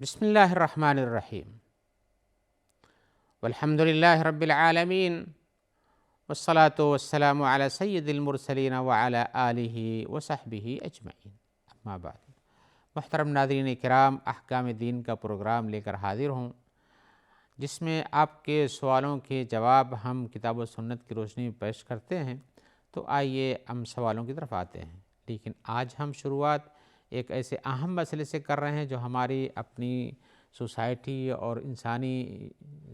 بسم اللہ الرحمن الرحیم والحمد للہ رب العالمین والصلاة والسلام علی سید المرسلین وعلی آلہ وصحبہ اجمعین، اما بعد۔ محترم ناظرین کرام، احکام دین کا پروگرام لے کر حاضر ہوں، جس میں آپ کے سوالوں کے جواب ہم کتاب و سنت کی روشنی میں پیش کرتے ہیں۔ تو آئیے ہم سوالوں کی طرف آتے ہیں، لیکن آج ہم شروعات ایک ایسے اہم مسئلے سے کر رہے ہیں جو ہماری اپنی سوسائٹی اور انسانی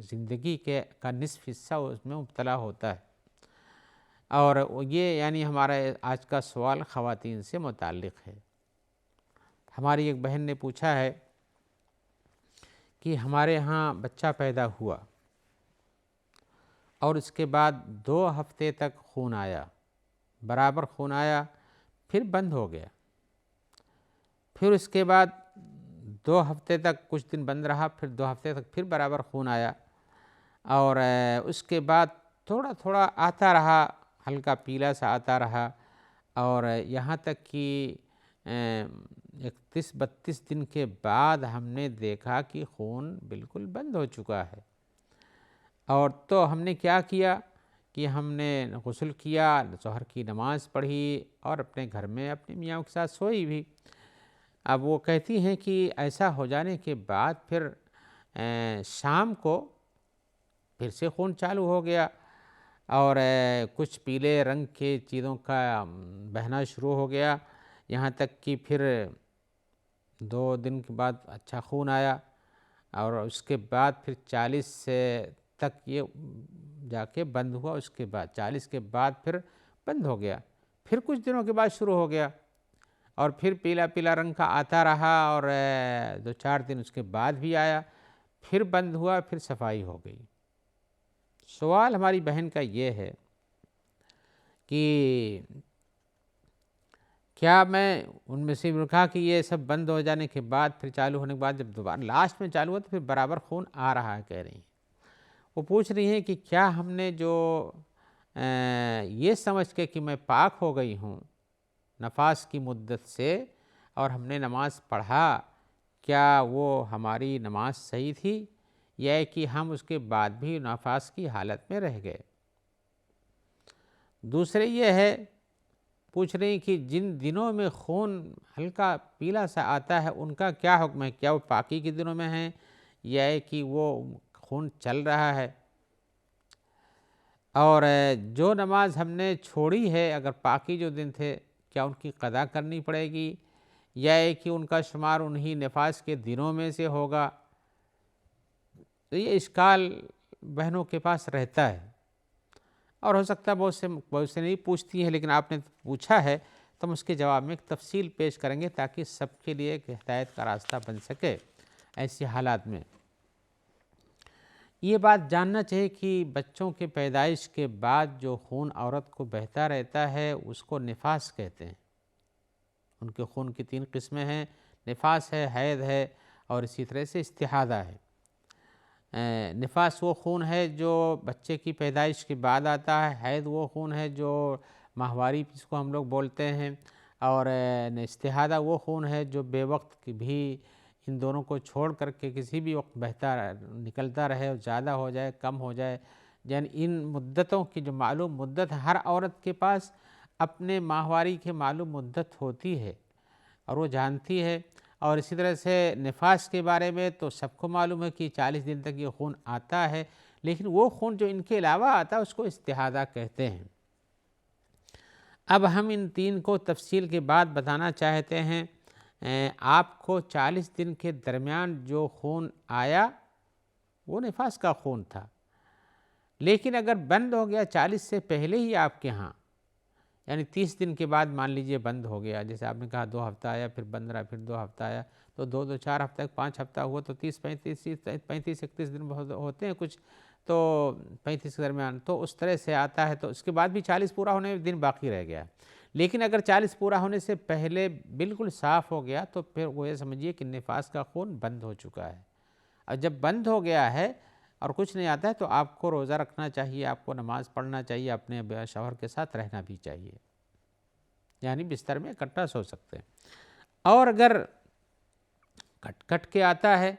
زندگی کا نصف حصہ اس میں مبتلا ہوتا ہے، اور یہ یعنی ہمارا آج کا سوال خواتین سے متعلق ہے۔ ہماری ایک بہن نے پوچھا ہے کہ ہمارے ہاں بچہ پیدا ہوا اور اس کے بعد 2 ہفتے تک خون آیا، برابر خون آیا، پھر بند ہو گیا، پھر اس کے بعد 2 ہفتے تک کچھ دن بند رہا، پھر 2 ہفتے تک پھر برابر خون آیا، اور اس کے بعد تھوڑا تھوڑا آتا رہا، ہلکا پیلا سا آتا رہا، اور یہاں تک کہ 31-32 دن کے بعد ہم نے دیکھا کہ خون بالکل بند ہو چکا ہے۔ اور تو ہم نے کیا کیا کہ ہم نے غسل کیا، ظہر کی نماز پڑھی، اور اپنے گھر میں اپنے میاں کے ساتھ سوئی بھی۔ اب وہ کہتی ہیں کہ ایسا ہو جانے کے بعد پھر شام کو پھر سے خون چالو ہو گیا، اور کچھ پیلے رنگ کے چیزوں کا بہنا شروع ہو گیا، یہاں تک کہ پھر 2 دن کے بعد اچھا خون آیا، اور اس کے بعد پھر 40 تک یہ جا کے بند ہوا، اس کے بعد 40 کے بعد پھر بند ہو گیا، پھر کچھ دنوں کے بعد شروع ہو گیا، اور پھر پیلا پیلا رنگ کا آتا رہا، اور 2-4 دن اس کے بعد بھی آیا، پھر بند ہوا، پھر صفائی ہو گئی۔ سوال ہماری بہن کا یہ ہے کہ کیا میں ان میں سے کہا کہ یہ سب بند ہو جانے کے بعد پھر چالو ہونے کے بعد جب دوبارہ لاسٹ میں چالو ہوا تو پھر برابر خون آ رہا ہے، کہہ رہی ہیں۔ وہ پوچھ رہی ہیں کہ کیا ہم نے جو یہ سمجھ کے کہ میں پاک ہو گئی ہوں نفاس کی مدت سے اور ہم نے نماز پڑھا، کیا وہ ہماری نماز صحیح تھی، یا کہ ہم اس کے بعد بھی نفاس کی حالت میں رہ گئے؟ دوسرے یہ ہے، پوچھ رہی ہیں کہ جن دنوں میں خون ہلکا پیلا سا آتا ہے ان کا کیا حکم ہے، کیا وہ پاکی کے دنوں میں ہیں، یا کہ وہ خون چل رہا ہے؟ اور جو نماز ہم نے چھوڑی ہے، اگر پاکی جو دن تھے، کیا ان کی قضا کرنی پڑے گی، یا کہ ان کا شمار انہی نفاس کے دنوں میں سے ہوگا؟ تو یہ اشکال بہنوں کے پاس رہتا ہے، اور ہو سکتا ہے بہت سے نہیں پوچھتی ہیں، لیکن آپ نے پوچھا ہے تو ہم اس کے جواب میں ایک تفصیل پیش کریں گے تاکہ سب کے لیے ایک ہدایت کا راستہ بن سکے۔ ایسی حالات میں یہ بات جاننا چاہیے کہ بچوں کے پیدائش کے بعد جو خون عورت کو بہتا رہتا ہے اس کو نفاس کہتے ہیں۔ ان کے خون کی 3 قسمیں ہیں، نفاس ہے، حیض ہے، اور اسی طرح سے استحاضہ ہے۔ نفاس وہ خون ہے جو بچے کی پیدائش کے بعد آتا ہے، حیض وہ خون ہے جو ماہواری جس کو ہم لوگ بولتے ہیں، اور استحاضہ وہ خون ہے جو بے وقت بھی ان دونوں کو چھوڑ کر کے کسی بھی وقت بہتا نکلتا رہے، اور زیادہ ہو جائے کم ہو جائے، یعنی ان مدتوں کی جو معلوم مدت ہر عورت کے پاس اپنے ماہواری کی معلوم مدت ہوتی ہے اور وہ جانتی ہے۔ اور اسی طرح سے نفاس کے بارے میں تو سب کو معلوم ہے کہ 40 دن تک یہ خون آتا ہے، لیکن وہ خون جو ان کے علاوہ آتا ہے اس کو استحاضہ کہتے ہیں۔ اب ہم ان 3 کو تفصیل کے بعد بتانا چاہتے ہیں۔ آپ کو 40 دن کے درمیان جو خون آیا وہ نفاس کا خون تھا، لیکن اگر بند ہو گیا 40 سے پہلے ہی آپ کے ہاں، یعنی 30 دن کے بعد مان لیجئے بند ہو گیا، جیسے آپ نے کہا 2 ہفتہ آیا، پھر بند رہا، پھر 2 ہفتہ آیا، تو 2 4 ہفتہ 5 ہفتہ ہوا تو 35-31 دن ہوتے ہیں کچھ، تو 35 کے درمیان تو اس طرح سے آتا ہے، تو اس کے بعد بھی 40 پورا ہونے میں دن باقی رہ گیا۔ لیکن اگر 40 پورا ہونے سے پہلے بالکل صاف ہو گیا تو پھر وہ یہ سمجھیے کہ نفاس کا خون بند ہو چکا ہے، اور جب بند ہو گیا ہے اور کچھ نہیں آتا ہے تو آپ کو روزہ رکھنا چاہیے، آپ کو نماز پڑھنا چاہیے، اپنے شوہر کے ساتھ رہنا بھی چاہیے، یعنی بستر میں اکٹھا سو سکتے ہیں۔ اور اگر کٹ کٹ کے آتا ہے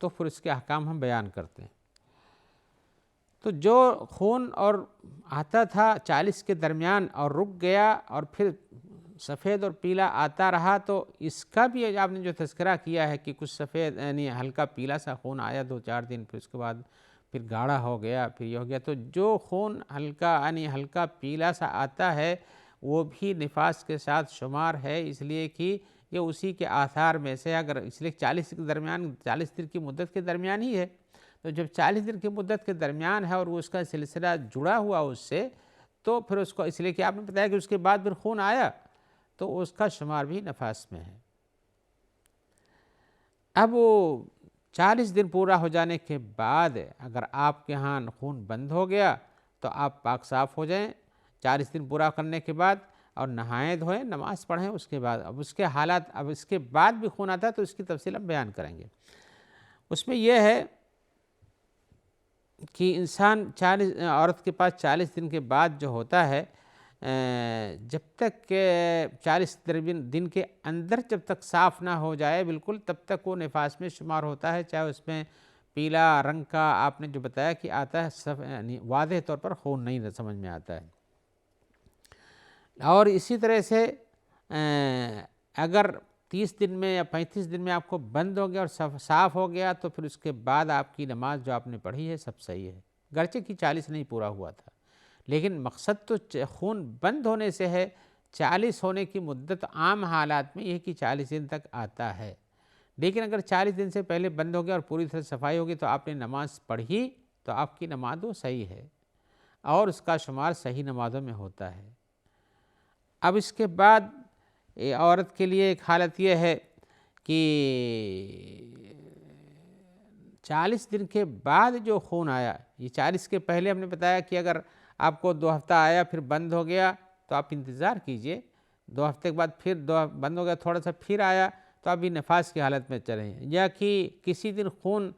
تو پھر اس کے احکام ہم بیان کرتے ہیں۔ تو جو خون اور آتا تھا 40 کے درمیان اور رک گیا اور پھر سفید اور پیلا آتا رہا، تو اس کا بھی آپ نے جو تذکرہ کیا ہے کہ کچھ سفید یعنی ہلکا پیلا سا خون آیا 2-4 دن، پھر اس کے بعد پھر گاڑھا ہو گیا، پھر یہ ہو گیا، تو جو خون ہلکا یعنی ہلکا پیلا سا آتا ہے وہ بھی نفاس کے ساتھ شمار ہے، اس لیے کہ یہ اسی کے آثار میں سے، اگر اس لیے 40 کے درمیان 40 دن کی مدت کے درمیان ہی ہے، تو جب 40 دن کی مدت کے درمیان ہے اور وہ اس کا سلسلہ جڑا ہوا اس سے، تو پھر اس کو، اس لیے کہ آپ نے بتایا کہ اس کے بعد پھر خون آیا تو اس کا شمار بھی نفاس میں ہے۔ اب وہ 40 دن پورا ہو جانے کے بعد اگر آپ کے ہاں خون بند ہو گیا تو آپ پاک صاف ہو جائیں 40 دن پورا کرنے کے بعد، اور نہائیں دھوئیں، نماز پڑھیں۔ اس کے بعد اب اس کے حالات، اب اس کے بعد بھی خون آتا ہے تو اس کی تفصیل ہم بیان کریں گے۔ اس میں یہ ہے کہ انسان 40 عورت کے پاس 40 دن کے بعد جو ہوتا ہے، جب تک کہ 40 دن کے اندر جب تک صاف نہ ہو جائے بالکل، تب تک وہ نفاس میں شمار ہوتا ہے، چاہے اس میں پیلا رنگ کا آپ نے جو بتایا کہ آتا ہے، یعنی واضح طور پر خون نہیں سمجھ میں آتا ہے۔ اور اسی طرح سے اگر 30 دن میں یا 35 دن میں آپ کو بند ہو گیا اور صاف ہو گیا، تو پھر اس کے بعد آپ کی نماز جو آپ نے پڑھی ہے سب صحیح ہے، گرچہ کہ 40 نہیں پورا ہوا تھا، لیکن مقصد تو خون بند ہونے سے ہے۔ 40 ہونے کی مدت عام حالات میں یہ کہ 40 دن تک آتا ہے، لیکن اگر 40 دن سے پہلے بند ہو گیا اور پوری طرح صفائی ہوگی تو آپ نے نماز پڑھی تو آپ کی نماز وہ صحیح ہے اور اس کا شمار صحیح نمازوں میں ہوتا ہے۔ اب اس کے بعد عورت کے لیے ایک حالت یہ ہے کہ 40 دن کے بعد جو خون آیا، یہ 40 کے پہلے ہم نے بتایا کہ اگر آپ کو 2 ہفتہ آیا پھر بند ہو گیا تو آپ انتظار کیجئے، 2 ہفتے کے بعد پھر بند ہو گیا، تھوڑا سا پھر آیا تو ابھی نفاس کی حالت میں چلیں، یا کہ کسی دن خون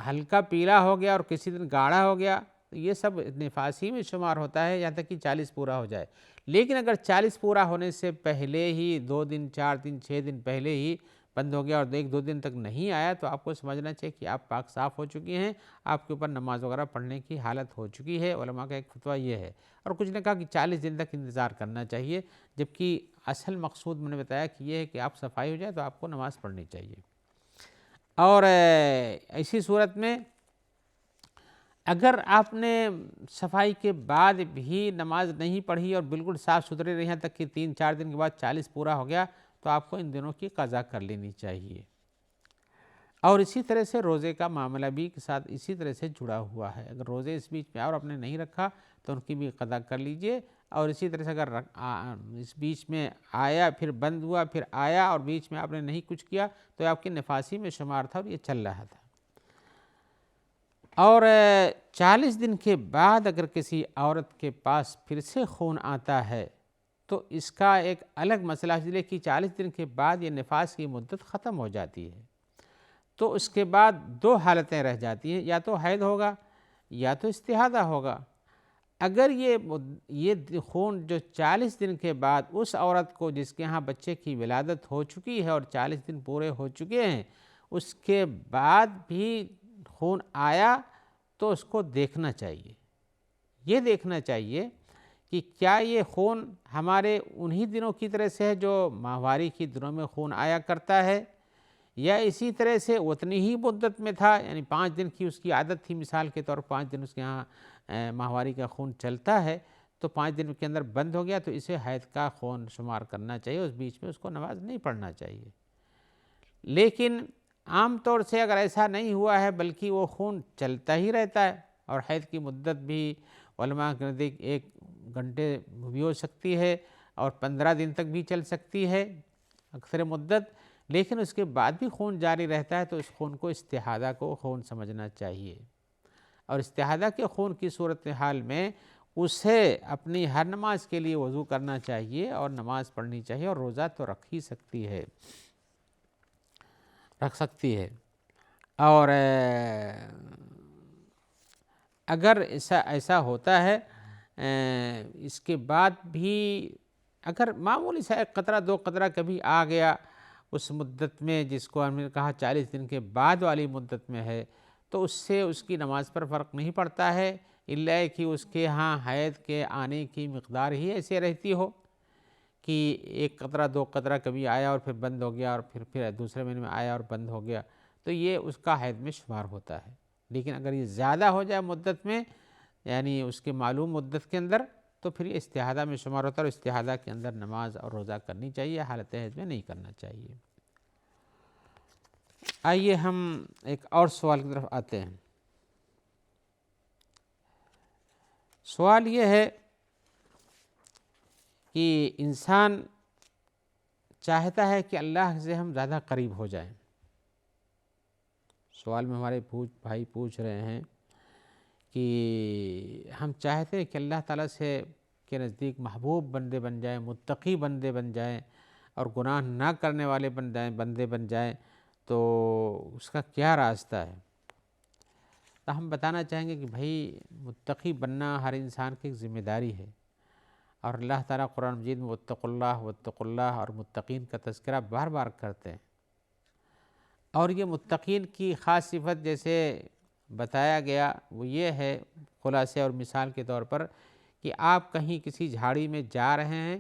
ہلکا پیلا ہو گیا اور کسی دن گاڑھا ہو گیا، یہ سب نفاسی میں شمار ہوتا ہے یہاں تک کہ 40 پورا ہو جائے۔ لیکن اگر 40 پورا ہونے سے پہلے ہی 2 دن 4 دن 6 دن پہلے ہی بند ہو گیا اور 1-2 دن تک نہیں آیا، تو آپ کو سمجھنا چاہیے کہ آپ پاک صاف ہو چکی ہیں، آپ کے اوپر نماز وغیرہ پڑھنے کی حالت ہو چکی ہے۔ علماء کا ایک فتویٰ یہ ہے، اور کچھ نے کہا کہ 40 دن تک انتظار کرنا چاہیے، جبکہ اصل مقصود میں نے بتایا کہ یہ ہے کہ آپ صفائی ہو جائے تو آپ کو نماز پڑھنی چاہیے۔ اور ایسی صورت میں اگر آپ نے صفائی کے بعد بھی نماز نہیں پڑھی اور بالکل صاف ستھرے رہے یہاں تک کہ 3-4 دن کے بعد 40 پورا ہو گیا، تو آپ کو ان دنوں کی قضا کر لینی چاہیے۔ اور اسی طرح سے روزے کا معاملہ بھی کے ساتھ اسی طرح سے جڑا ہوا ہے، اگر روزے اس بیچ میں اور آپ نے نہیں رکھا تو ان کی بھی قضا کر لیجئے، اور اسی طرح سے اگر اس بیچ میں آیا پھر بند ہوا پھر آیا اور بیچ میں آپ نے نہیں کچھ کیا تو آپ کی نفاسی میں شمار تھا اور یہ چل رہا تھا۔ اور 40 دن کے بعد اگر کسی عورت کے پاس پھر سے خون آتا ہے تو اس کا ایک الگ مسئلہ ہے، اس لیے کہ 40 دن کے بعد یہ نفاس کی مدت ختم ہو جاتی ہے، تو اس کے بعد 2 حالتیں رہ جاتی ہیں، یا تو حیض ہوگا یا تو استحاضہ ہوگا۔ اگر یہ خون جو 40 دن کے بعد اس عورت کو جس کے ہاں بچے کی ولادت ہو چکی ہے اور 40 دن پورے ہو چکے ہیں، اس کے بعد بھی خون آیا تو اس کو دیکھنا چاہیے، یہ دیکھنا چاہیے کہ کیا یہ خون ہمارے انہی دنوں کی طرح سے ہے جو ماہواری کی دنوں میں خون آیا کرتا ہے، یا اسی طرح سے اتنی ہی مدت میں تھا، یعنی 5 دن کی اس کی عادت تھی، مثال کے طور پر 5 دن اس کے ہاں ماہواری کا خون چلتا ہے، تو 5 دن کے اندر بند ہو گیا تو اسے حیض کا خون شمار کرنا چاہیے، اس بیچ میں اس کو نماز نہیں پڑھنا چاہیے۔ لیکن عام طور سے اگر ایسا نہیں ہوا ہے بلکہ وہ خون چلتا ہی رہتا ہے، اور حیض کی مدت بھی علماء کے نزدیک 1 گھنٹے بھی ہو سکتی ہے اور 15 دن تک بھی چل سکتی ہے اکثر مدت، لیکن اس کے بعد بھی خون جاری رہتا ہے تو اس خون کو استحاضہ کو خون سمجھنا چاہیے، اور استحاضہ کے خون کی صورتحال میں اسے اپنی ہر نماز کے لیے وضو کرنا چاہیے اور نماز پڑھنی چاہیے، اور روزہ تو رکھ سکتی ہے۔ اور اگر ایسا ہوتا ہے اس کے بعد بھی اگر معمولی سا 1 قطرہ 2 قطرہ کبھی آ گیا اس مدت میں جس کو ہم نے کہا 40 دن کے بعد والی مدت میں ہے تو اس سے اس کی نماز پر فرق نہیں پڑتا ہے، الا کہ اس کے ہاں حیض کے آنے کی مقدار ہی ایسے رہتی ہو کہ ایک قطرہ 2 قطرہ کبھی آیا اور پھر بند ہو گیا، اور پھر دوسرے مہینے میں آیا اور بند ہو گیا، تو یہ اس کا حیض میں شمار ہوتا ہے۔ لیکن اگر یہ زیادہ ہو جائے مدت میں، یعنی اس کے معلوم مدت کے اندر، تو پھر یہ استحاضہ میں شمار ہوتا ہے، اور استحاضہ کے اندر نماز اور روزہ کرنی چاہیے، حالت حیض میں نہیں کرنا چاہیے۔ آئیے ہم ایک اور سوال کی طرف آتے ہیں۔ سوال یہ ہے کہ انسان چاہتا ہے کہ اللہ سے ہم زیادہ قریب ہو جائیں۔ سوال میں ہمارے بھائی پوچھ رہے ہیں کہ ہم چاہتے ہیں کہ اللہ تعالیٰ سے کے نزدیک محبوب بندے بن جائیں، متقی بندے بن جائیں، اور گناہ نہ کرنے والے بندے بن جائیں، تو اس کا کیا راستہ ہے؟ تو ہم بتانا چاہیں گے کہ بھائی متقی بننا ہر انسان کی ایک ذمہ داری ہے، اور اللہ تعالیٰ قرآن مجید میں واتقوا اللہ اور متقین کا تذکرہ بار بار کرتے ہیں، اور یہ متقین کی خاص صفت جیسے بتایا گیا وہ یہ ہے خلاصے اور مثال کے طور پر کہ آپ کہیں کسی جھاڑی میں جا رہے ہیں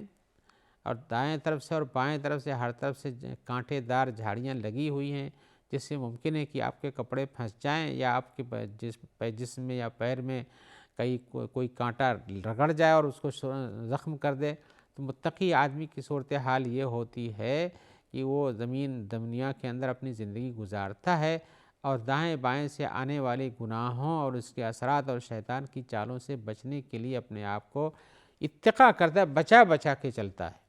اور دائیں طرف سے اور بائیں طرف سے ہر طرف سے کانٹے دار جھاڑیاں لگی ہوئی ہیں، جس سے ممکن ہے کہ آپ کے کپڑے پھنس جائیں یا آپ کے جسم میں یا پیر میں کوئی کانٹا رگڑ جائے اور اس کو زخم کر دے۔ تو متقی آدمی کی صورتحال یہ ہوتی ہے کہ وہ زمین دنیا کے اندر اپنی زندگی گزارتا ہے، اور دائیں بائیں سے آنے والے گناہوں اور اس کے اثرات اور شیطان کی چالوں سے بچنے کے لیے اپنے آپ کو اتقا کرتا ہے، بچا کے چلتا ہے۔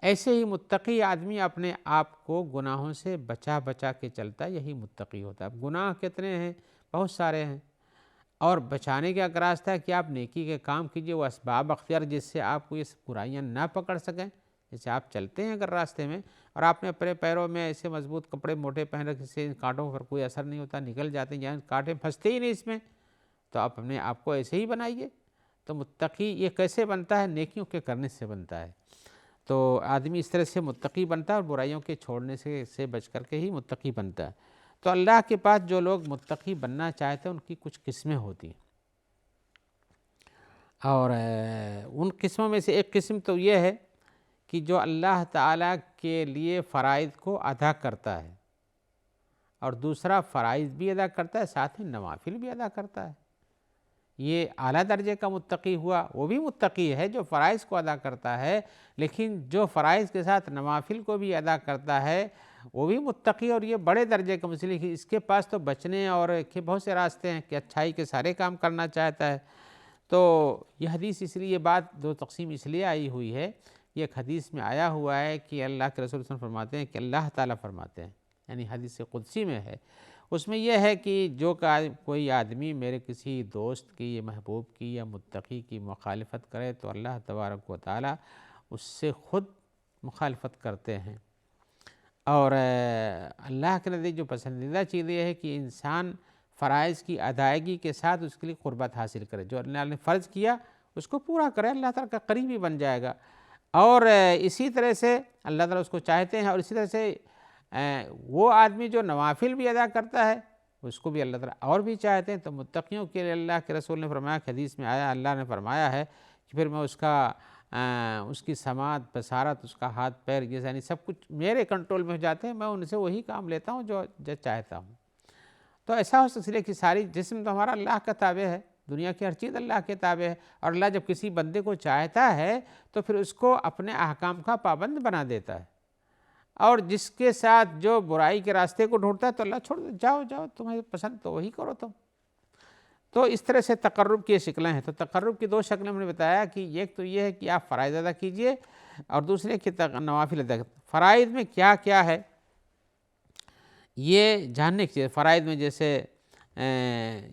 ایسے ہی متقی آدمی اپنے آپ کو گناہوں سے بچا کے چلتا ہے، یہی متقی ہوتا ہے۔ گناہ کتنے ہیں؟ بہت سارے ہیں، اور بچانے کا راستہ ہے کہ آپ نیکی کے کام کیجئے، وہ اسباب اختیار جس سے آپ کو یہ برائیاں نہ پکڑ سکیں۔ جیسے آپ چلتے ہیں اگر راستے میں اور آپ نے اپنے پیروں میں ایسے مضبوط کپڑے موٹے پہن رکھے جس سے ان کانٹوں پر کوئی اثر نہیں ہوتا، نکل جاتے ہیں، یعنی کانٹے پھنستے ہی نہیں اس میں، تو آپ اپنے آپ کو ایسے ہی بنائیے۔ تو متقی یہ کیسے بنتا ہے؟ نیکیوں کے کرنے سے بنتا ہے۔ تو آدمی اس طرح سے متقی بنتا ہے، اور برائیوں کے چھوڑنے سے بچ کر کے ہی متقی بنتا ہے۔ تو اللہ کے پاس جو لوگ متقی بننا چاہتے ہیں ان کی کچھ قسمیں ہوتی ہیں، اور ان قسموں میں سے ایک قسم تو یہ ہے کہ جو اللہ تعالیٰ کے لیے فرائض کو ادا کرتا ہے، اور دوسرا فرائض بھی ادا کرتا ہے، ساتھ ہی نوافل بھی ادا کرتا ہے۔ یہ اعلیٰ درجے کا متقی ہوا۔ وہ بھی متقی ہے جو فرائض کو ادا کرتا ہے، لیکن جو فرائض کے ساتھ نوافل کو بھی ادا کرتا ہے وہ بھی متقی، اور یہ بڑے درجے کا مسئلہ ہے۔ اس کے پاس تو بچنے اور بہت سے راستے ہیں کہ اچھائی کے سارے کام کرنا چاہتا ہے۔ تو یہ حدیث اس لیے یہ بات دو تقسیم اس لیے آئی ہوئی ہے، یہ ایک حدیث میں آیا ہوا ہے کہ اللہ کے رسول صلی اللہ علیہ وسلم فرماتے ہیں کہ اللہ تعالیٰ فرماتے ہیں، یعنی حدیث قدسی میں ہے، اس میں یہ ہے کہ جو کوئی آدمی میرے کسی دوست کی یا محبوب کی یا متقی کی مخالفت کرے تو اللہ تبارک و تعالیٰ اس سے خود مخالفت کرتے ہیں۔ اور اللہ کے نزدیک جو پسندیدہ چیز یہ ہے کہ انسان فرائض کی ادائیگی کے ساتھ اس کے لیے قربت حاصل کرے، جو اللہ نے فرض کیا اس کو پورا کرے، اللہ تعالیٰ کا قریبی بن جائے گا۔ اور اسی طرح سے اللہ تعالیٰ اس کو چاہتے ہیں، اور اسی طرح سے وہ آدمی جو نوافل بھی ادا کرتا ہے اس کو بھی اللہ تعالیٰ اور بھی چاہتے ہیں۔ تو متقیوں کے لیے اللہ کے رسول نے فرمایا، حدیث میں آیا، اللہ نے فرمایا ہے کہ پھر میں اس کی سماعت، بصارت، اس کا ہاتھ پیر، یہ یعنی سب کچھ میرے کنٹرول میں ہو جاتے ہیں، میں ان سے وہی کام لیتا ہوں جو چاہتا ہوں۔ تو ایسا ہو سکتا ہے کہ ساری جسم تو ہمارا اللہ کا تابع ہے، دنیا کی ہر چیز اللہ کے تابع ہے، اور اللہ جب کسی بندے کو چاہتا ہے تو پھر اس کو اپنے احکام کا پابند بنا دیتا ہے، اور جس کے ساتھ جو برائی کے راستے کو ڈھونڈتا ہے تو اللہ چھوڑ دے، جاؤ تمہیں پسند تو وہی کرو تم۔ تو اس طرح سے تقرب کی شکلیں ہیں۔ تو تقرب کی دو شکلیں ہم نے بتایا کہ ایک تو یہ ہے کہ آپ فرائض ادا کیجئے، اور دوسرے کہ نوافل ادا کیجئے۔ فرائض میں کیا کیا ہے یہ جاننے کی چیز۔ فرائض میں جیسے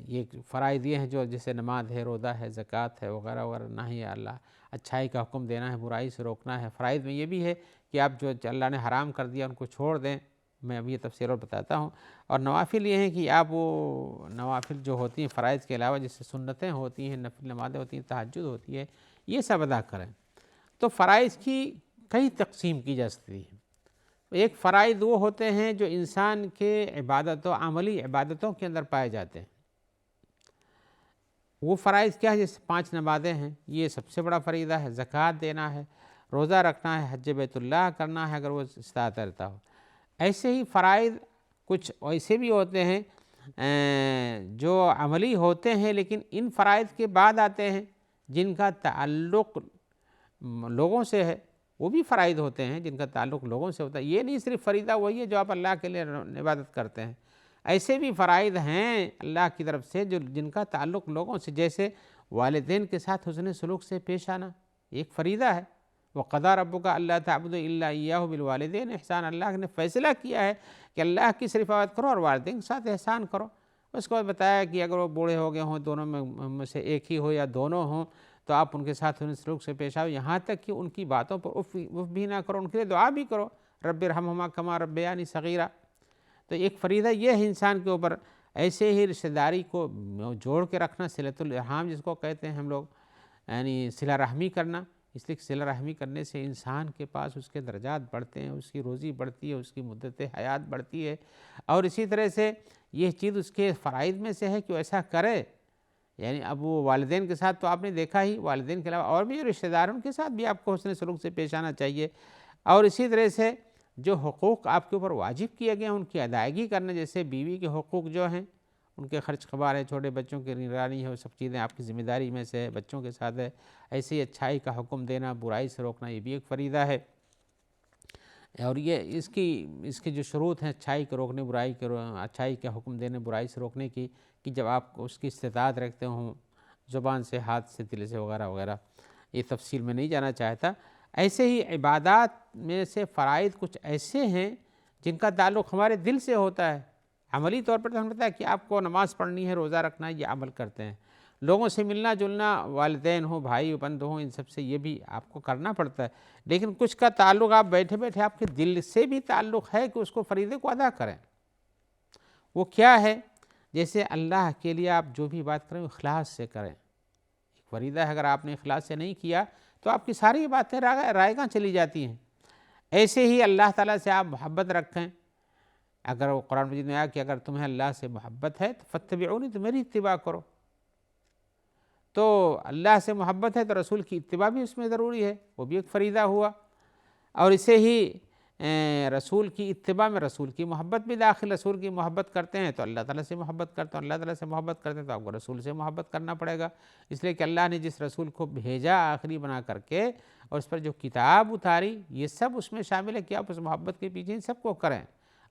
یہ فرائض یہ ہیں جو جیسے نماز ہے، روزہ ہے، زکوٰۃ ہے، وغیرہ وغیرہ، نہی اللہ اچھائی کا حکم دینا ہے، برائی سے روکنا ہے۔ فرائض میں یہ بھی ہے کہ آپ جو اللہ نے حرام کر دیا ان کو چھوڑ دیں، میں ابھی یہ تفصیل اور بتاتا ہوں۔ اور نوافل یہ ہیں کہ آپ وہ نوافل جو ہوتی ہیں فرائض کے علاوہ، جس سے سنتیں ہوتی ہیں، نفل نمازیں ہوتی ہیں، تہجد ہوتی ہے، یہ سب ادا کریں۔ تو فرائض کی کئی تقسیم کی جا سکتی ہیں۔ ایک فرائض وہ ہوتے ہیں جو انسان کے عبادتوں عملی عبادتوں کے اندر پائے جاتے ہیں۔ وہ فرائض کیا ہے؟ جیسے 5 نمازیں ہیں، یہ سب سے بڑا فریضہ ہے، زکوٰۃ دینا ہے، روزہ رکھنا ہے، حج بیت اللہ کرنا ہے اگر وہ استطاعت رہتا ہو۔ ایسے ہی فرائض کچھ ایسے بھی ہوتے ہیں جو عملی ہوتے ہیں، لیکن ان فرائض کے بعد آتے ہیں جن کا تعلق لوگوں سے ہے، وہ بھی فرائض ہوتے ہیں جن کا تعلق لوگوں سے ہوتا ہے۔ یہ نہیں صرف فریضہ وہی ہے جو آپ اللہ کے لیے عبادت کرتے ہیں، ایسے بھی فرائض ہیں اللہ کی طرف سے جن کا تعلق لوگوں سے، جیسے والدین کے ساتھ حسن سلوک سے پیش آنا ایک فریضہ ہے۔ وَقَضَىٰ رَبُّكَ أَلَّا تَعْبُدُوا إِلَّا إِيَّاهُ بِالْوَالِدَيْنِ احسان، اللہ نے فیصلہ کیا ہے کہ اللہ کی صرف عبادت کرو اور والدین کے ساتھ احسان کرو۔ اس کو بتایا کہ اگر وہ بوڑھے ہو گئے ہوں، دونوں میں سے ایک ہی ہو یا دونوں ہوں، تو آپ ان کے ساتھ حسن سلوک سے پیش آؤ، یہاں تک کہ ان کی باتوں پر اف بھی نہ کرو، ان کے لیے دعا بھی کرو، رب ارحمہما کما ربیانی صغیرا۔ تو ایک فریضہ یہ ہے انسان کے اوپر۔ ایسے ہی رشتہ داری کو جوڑ کے رکھنا، صلۃ الارحام جس کو کہتے ہیں ہم لوگ، یعنی صلہ رحمی کرنا۔ اس لیے صلہ رحمی کرنے سے انسان کے پاس اس کے درجات بڑھتے ہیں، اس کی روزی بڑھتی ہے، اس کی مدت حیات بڑھتی ہے، اور اسی طرح سے یہ چیز اس کے فرائض میں سے ہے کہ وہ ایسا کرے۔ یعنی اب وہ والدین کے ساتھ تو آپ نے دیکھا ہی، والدین کے علاوہ اور بھی رشتہ دار ان کے ساتھ بھی آپ کو حسن سلوک سے پیش آنا چاہیے، اور اسی طرح سے جو حقوق آپ کے اوپر واجب کیے گئے ہیں ان کی ادائیگی کرنا، جیسے بیوی کے حقوق جو ہیں، ان کے خرچ خبر ہے، چھوٹے بچوں کی نگرانی ہے، وہ سب چیزیں آپ کی ذمہ داری میں سے ہے، بچوں کے ساتھ ہے۔ ایسے ہی اچھائی کا حکم دینا، برائی سے روکنا، یہ بھی ایک فریضہ ہے، اور یہ اس کی جو شروط ہیں اچھائی کے روکنے، برائی کے اچھائی کا حکم دینے، برائی سے روکنے کی، کہ جب آپ اس کی استطاعت رکھتے ہوں زبان سے، ہاتھ سے، دل سے، وغیرہ وغیرہ، یہ تفصیل میں نہیں جانا چاہتا۔ ایسے ہی عبادات میں سے فرائض کچھ ایسے ہیں جن کا تعلق ہمارے دل سے ہوتا ہے۔ عملی طور پر تو ہمیں پتہ ہے کہ آپ کو نماز پڑھنی ہے، روزہ رکھنا ہے، یہ عمل کرتے ہیں۔ لوگوں سے ملنا جلنا، والدین ہوں، بھائی بند ہوں، ان سب سے یہ بھی آپ کو کرنا پڑتا ہے، لیکن کچھ کا تعلق آپ بیٹھے بیٹھے آپ کے دل سے بھی تعلق ہے کہ اس کو فریضے کو ادا کریں۔ وہ کیا ہے؟ جیسے اللہ کے لیے آپ جو بھی بات کریں اخلاص سے کریں، ایک فریضہ ہے، اگر آپ نے اخلاص سے نہیں کیا تو آپ کی ساری باتیں رائیگاں چلی جاتی ہیں۔ ایسے ہی اللہ تعالیٰ سے آپ محبت رکھیں، اگر وہ قرآن مجید میں آیا کہ اگر تمہیں اللہ سے محبت ہے تو فاتبعونی، تو میری اتباع کرو، تو اللہ سے محبت ہے تو رسول کی اتباع بھی اس میں ضروری ہے، وہ بھی ایک فریضہ ہوا۔ اور اسے ہی رسول کی اتباع میں رسول کی محبت بھی داخل، رسول کی محبت کرتے ہیں تو اللہ تعالیٰ سے محبت کرتے ہیں، اللہ تعالیٰ سے محبت کرتے ہیں تو آپ کو رسول سے محبت کرنا پڑے گا، اس لیے کہ اللہ نے جس رسول کو بھیجا آخری بنا کر کے اور اس پر جو کتاب اتاری، یہ سب اس میں شامل ہے کہ آپ اس محبت کے پیچھے ان سب کو کریں،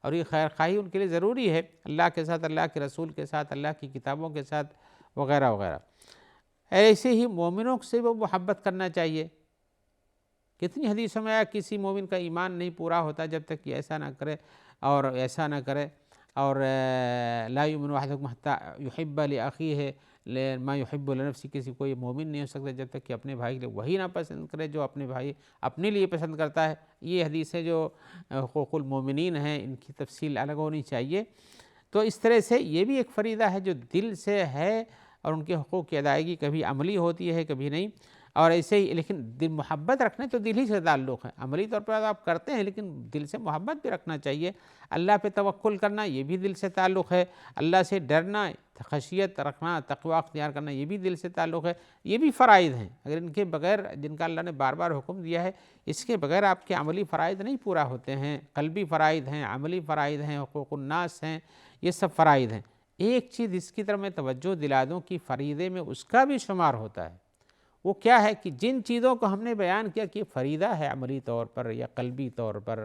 اور یہ خیر خواہی ان کے لیے ضروری ہے، اللہ کے ساتھ، اللہ کے رسول کے ساتھ، اللہ کی کتابوں کے ساتھ، وغیرہ وغیرہ۔ ایسے ہی مومنوں سے وہ محبت کرنا چاہیے۔ کتنی حدیثوں میں آیا کسی مومن کا ایمان نہیں پورا ہوتا جب تک کہ ایسا نہ کرے اور ایسا نہ کرے، اور لا یؤمن احدکم حتی یحب لاخیہ ما یحب لنفسہ، کسی کو یہ مومن نہیں ہو سکتا جب تک کہ اپنے بھائی کے لیے وہی نہ پسند کرے جو اپنے بھائی اپنے لیے پسند کرتا ہے۔ یہ حدیثیں جو حقوق المومنین ہیں، ان کی تفصیل الگ ہونی چاہیے۔ تو اس طرح سے یہ بھی ایک فریضہ ہے جو دل سے ہے، اور ان کے حقوق کی ادائیگی کبھی عملی ہوتی ہے کبھی نہیں، اور ایسے ہی لیکن دل محبت رکھنے تو دل ہی سے تعلق ہے، عملی طور پر آپ کرتے ہیں لیکن دل سے محبت بھی رکھنا چاہیے۔ اللہ پہ توکل کرنا، یہ بھی دل سے تعلق ہے، اللہ سے ڈرنا، خشیت رکھنا، تقوی اختیار کرنا، یہ بھی دل سے تعلق ہے۔ یہ بھی فرائض ہیں، اگر ان کے بغیر، جن کا اللہ نے بار بار حکم دیا ہے، اس کے بغیر آپ کے عملی فرائض نہیں پورا ہوتے ہیں۔ قلبی فرائض ہیں، عملی فرائض ہیں، حقوق الناس ہیں، یہ سب فرائض ہیں۔ ایک چیز اس کی طرف میں توجہ دلا دوں کہ فریضے میں اس کا بھی شمار ہوتا ہے۔ وہ کیا ہے کہ جن چیزوں کو ہم نے بیان کیا کہ فریضہ ہے عملی طور پر یا قلبی طور پر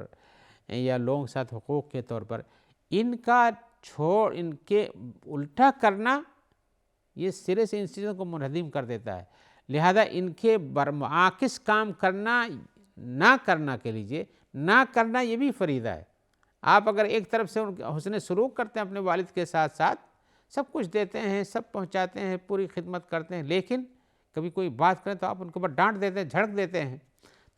یا لوگوں کے ساتھ حقوق کے طور پر، ان کا ان کے الٹا کرنا یہ سرے سے ان چیزوں کو منہدم کر دیتا ہے، لہذا ان کے برمعاکس کام کرنا، نہ کرنا کے لیجئے، نہ کرنا یہ بھی فریضہ ہے۔ آپ اگر ایک طرف سے ان حسن سلوک کرتے ہیں اپنے والد کے ساتھ ساتھ، سب کچھ دیتے ہیں، سب پہنچاتے ہیں، پوری خدمت کرتے ہیں، لیکن کبھی کوئی بات کریں تو آپ ان کے اوپر ڈانٹ دیتے ہیں، جھڑک دیتے ہیں،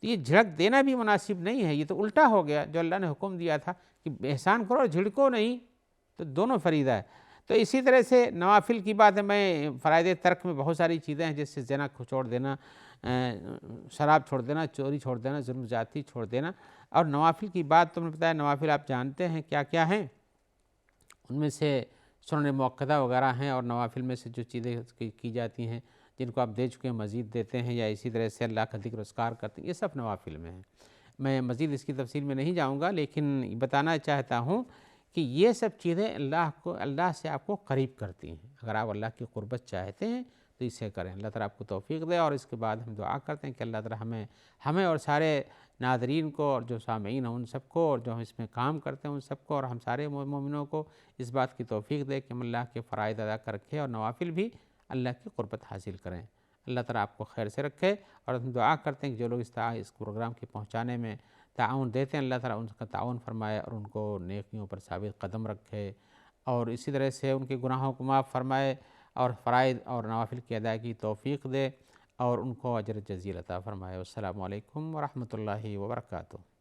تو یہ جھڑک دینا بھی مناسب نہیں ہے، یہ تو الٹا ہو گیا۔ جو اللہ نے حکم دیا تھا کہ احسان کرو، جھڑکو نہیں، تو دونوں فریضہ ہے۔ تو اسی طرح سے نوافل کی بات ہے، میں فرائض ترک میں بہت ساری چیزیں ہیں، جیسے زنا کو چھوڑ دینا، شراب چھوڑ دینا، چوری چھوڑ دینا، ظلم زیادتی چھوڑ دینا. اور نوافل کی بات تو میں نے بتایا، نوافل آپ جانتے ہیں کیا کیا ہیں. ان میں سے سنن موقدہ وغیرہ ہیں، اور نوافل میں سے جو چیزیں کی جاتی ہیں جن کو آپ دے چکے ہیں مزید دیتے ہیں، یا اسی طرح سے اللہ کا ذکر اذکار کرتے ہیں، یہ سب نوافل میں ہیں. میں مزید اس کی تفصیل میں نہیں جاؤں گا، لیکن بتانا چاہتا ہوں کہ یہ سب چیزیں اللہ سے آپ کو قریب کرتی ہیں. اگر آپ اللہ کی قربت چاہتے ہیں تو اسے کریں. اللہ تعالیٰ آپ کو توفیق دے. اور اس کے بعد ہم دعا کرتے ہیں کہ اللہ تعالیٰ ہمیں اور سارے ناظرین کو، اور جو سامعین ہیں ان سب کو، اور جو ہم اس میں کام کرتے ہیں ان سب کو، اور ہم سارے مومنوں کو اس بات کی توفیق دے کہ ہم اللہ کے فرائض ادا کر کے اور نوافل بھی اللہ کی قربت حاصل کریں. اللہ تعالیٰ آپ کو خیر سے رکھے. اور ہم دعا کرتے ہیں کہ جو لوگ اس پروگرام کے پہنچانے میں تعاون دیتے ہیں، اللہ تعالیٰ ان کا تعاون فرمائے اور ان کو نیکیوں پر ثابت قدم رکھے، اور اسی طرح سے ان کے گناہوں کو معاف فرمائے، اور فرائض اور نوافل کی ادائیگی توفیق دے، اور ان کو اجر جزیل عطا فرمائے. والسلام علیکم ورحمۃ اللہ وبرکاتہ.